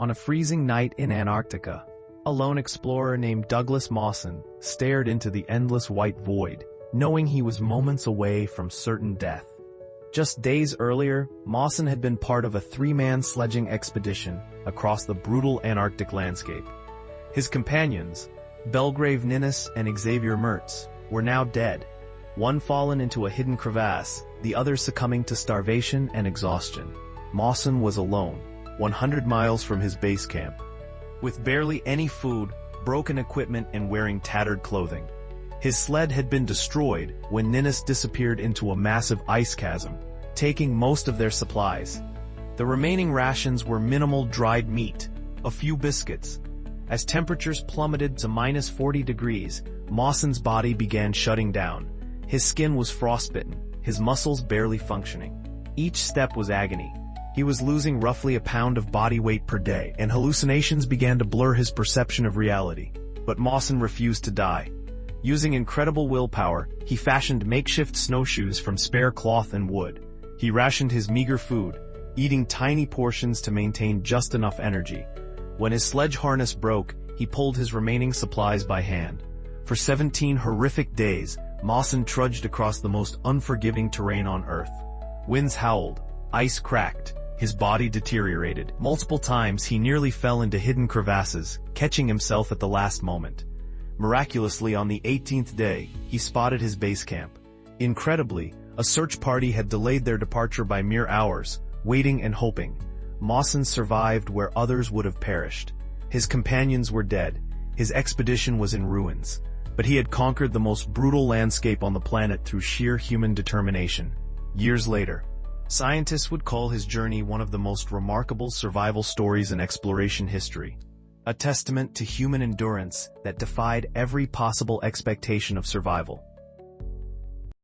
On a freezing night in Antarctica, a lone explorer named Douglas Mawson stared into the endless white void, knowing he was moments away from certain death. Just days earlier, Mawson had been part of a three-man sledging expedition across the brutal Antarctic landscape. His companions, Belgrave Ninnis and Xavier Mertz, were now dead, one fallen into a hidden crevasse, the other succumbing to starvation and exhaustion. Mawson was alone, 100 miles from his base camp, with barely any food, broken equipment, and wearing tattered clothing. His sled had been destroyed when Ninnis disappeared into a massive ice chasm, taking most of their supplies. The remaining rations were minimal dried meat, a few biscuits. As temperatures plummeted to -40 degrees, Mawson's body began shutting down. His skin was frostbitten, his muscles barely functioning. Each step was agony. He was losing roughly a pound of body weight per day, and hallucinations began to blur his perception of reality. But Mawson refused to die. Using incredible willpower, he fashioned makeshift snowshoes from spare cloth and wood. He rationed his meager food, eating tiny portions to maintain just enough energy. When his sledge harness broke, he pulled his remaining supplies by hand. For 17 horrific days, Mawson trudged across the most unforgiving terrain on Earth. Winds howled, ice cracked, his body deteriorated. Multiple times he nearly fell into hidden crevasses, catching himself at the last moment. Miraculously, on the 18th day, he spotted his base camp. Incredibly, a search party had delayed their departure by mere hours, waiting and hoping. Mawson survived where others would have perished. His companions were dead. His expedition was in ruins. But he had conquered the most brutal landscape on the planet through sheer human determination. Years later, scientists would call his journey one of the most remarkable survival stories in exploration history. A testament to human endurance that defied every possible expectation of survival.